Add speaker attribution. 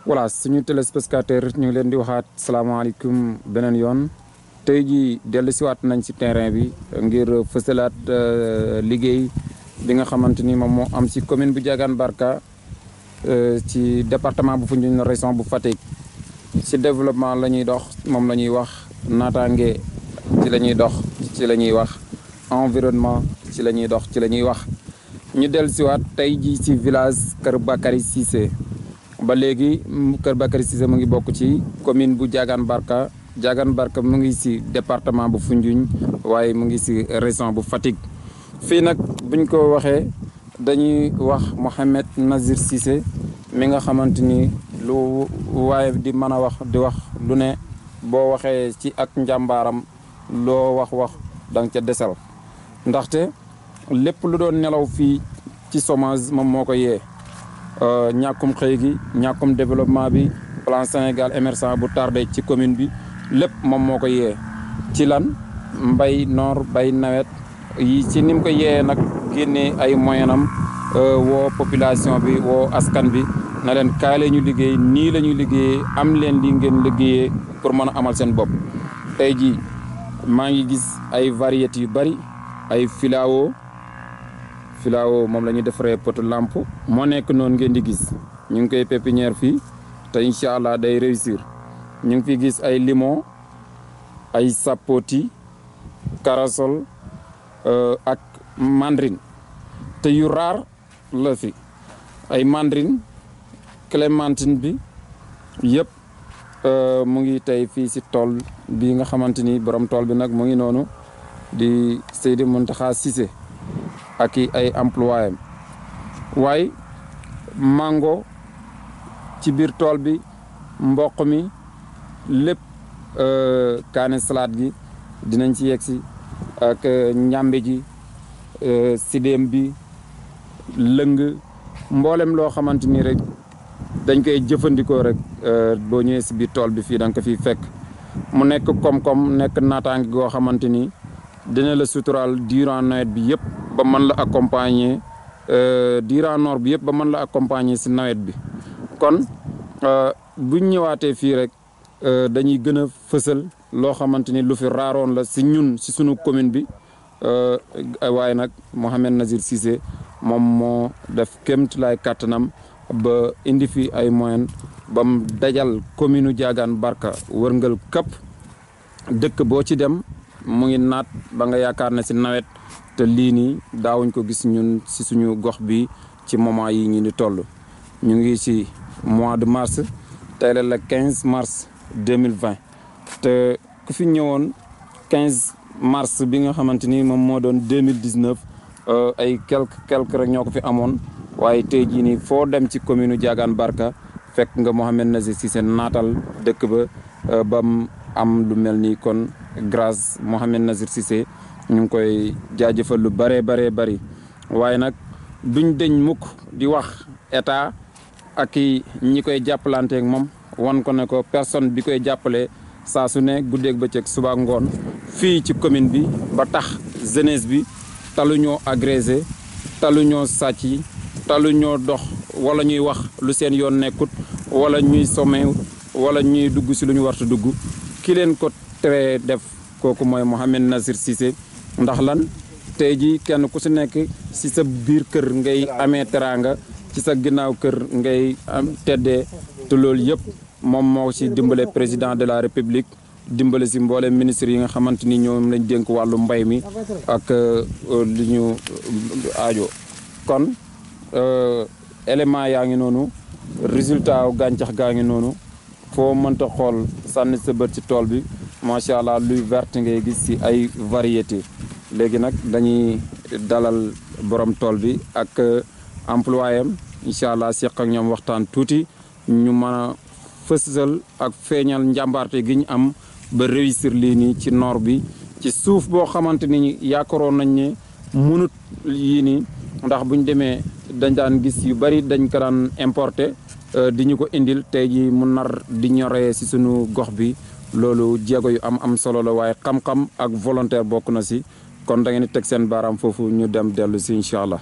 Speaker 1: voilà suñu téléspectateur ñu ngi leen di waxaat salaamaaleykum beneen yoon tey jii dellusiwaat nañ ci terrain bi ngir fësalaat liggéey bi nga xamante ni moom moo am ci commune bu Diagane Barka ci département bu Foundiougne région bu Fatick ci développement la ñuy dox moom la ñuy wax naataange ci la ñuy dox ci la ñuy wax environnement ci la ñuy dox ci la ñuy wax ñu dellusiwaat tey jii ci village Kër Bakary Cissé ba léegi Kër Bakary Cissé mu ngi bokk ci commune bu Diagane Barka Diagane Barka mu ngi ci département bu Foundiougne waaye mu ngi ci région bu Fatick fii nag buñ ko waxee dañuy wax Mouhamed Nazir Cissé mi nga xamante ni lu waaye di mën a wax di wax lu ne boo waxee ci ak njàmbaaram loo wax danga ca desal ndaxte lépp lu doon nelaw fii ci chômage moom moo ko yee ñàkkum xëy gi ñàkkum développement bi plan Sénégal émergent bu tardé ci commune bi lépp moom moo ko yee ci lan mbay noor bay nawet yi ci nim ko yee nag génnee ay moyenam woo population bi woo askan bi na leen kaay la ñu liggéey nii la ñuy liggéeyee am leen li ngeen liggéeyee pour mën a amal seen bopp tey jii maa ngi gis ay variétés yu bari ay filao moom la ñuy defaree poto lampe moo nekk noonu ngeen di gis ñu ngi koy pépinière fii te incha allah day réussir ñu ngi fi gis ay limon ay sapoti corossol ak mandarine te yu raar la fi ay mandarine clémentine bi yëpp mu ngi tey fii si tool bi nga xamante ni borom tool bi nag mu ngi noonu di Seydi Mountakha Cissé ak ay employé am waaye mango ci biir tool bi mboq mi lépp kaane salade gi dinañ ci yegsi ak ñàmbe ji sidéem bi lëng mboolem loo xamante ni rek dañ koy jëfandikoo rek boo ñëwee si biir tool bi fii da nga ko fiy fekk mu nekk koom-koom nekk naataange goo xamante ni dina la suturaal durant nawet bi yëpp ba mën la accompagner durant noor bi yëpp ba mën la accompagner si nawet bi kon buñ ñëwaatee fii rek dañuy gën a fësal loo xamante ni lu fi raaroon la si ñun si sunu commune bi waaye nag Mouhamed Nazir Cissé moom moo def kéemtulaay kàttanam ba indi fi ay moyen bam dajal commune Diagane Barka wërngal këpp dëkk boo ci dem mu ngi naat ba nga yaakaar ne si nawet te lii nii daawuñ ko gis ñun si suñu gox bi ci moment yi ñu ni toll ñu ngi si mois de mars tey la le 15 mars 2020 te ku fi ñëwoon 15 mars bi nga xamante ni moom moo doon 2019 ay quelque rek ñoo ko fi amoon waaye tey jii nii foo dem ci commune Diagane Barka fekk nga Mouhamed Nazir Cissé naatal dëkk ba bam am lu mel nii kon grâce Mouhamed Nazir Cissé ñu ngi koy jaajëfal lu bëree bari waaye nag duñ deñ mukk di wax état ak ñi koy jàppalanteeg moom wan ko ne ko personne bi koy jàppale saa su ne guddeeg bëccëg suba ngoon fii ci commune bi ba tax jeunesse bi talu ñoo agressé talu ñoo sàcc talu ñoo dox wala ñuy wax lu seen yoon nekkut wala ñuy sommew wala ñuy dugg si lu ñu warta dugg ki leen ko tere def kooku mooy Mouhamed Nazir Cissé ndax lan tey ji kenn ku si nekk si sa biir kër ngay amee teraanga ci sa ginnaaw kër ngay am teddee te loolu yëpp moom moo si dimbale président de la république dimbale si mboolem ministre yi nga xamante ni ñoom lañ dénk wàllu mbay mi ak li ñu aajo kon élément yaa ngi noonu résultat gàncax gaa ngi noonu foo mënta xool sànni sa bët ci tool bi macha allah luy verte ngay gis si ay variété léegi nag dañuy dalal borom tool bi ak employé am incha allah seq ak ñoom waxtaan tuuti ñu mën a fësal ak feeñal njàmbaarte gi ñu am ba réussir lii nii ci noor bi ci suuf boo xamante ni yaakaaroon nañ ne mënut yii nii ndax buñ demee dañ daan gis yu bari dañ ko daan importer di ñu ko indil tey ji mu nar di ñoree si sunu gox bi loolu jéego yu am solo la waaye xam-xam ak volontaire bokk na si kon da ngeen di teg seen baaraam foofu ñu dem dellu si incha allah.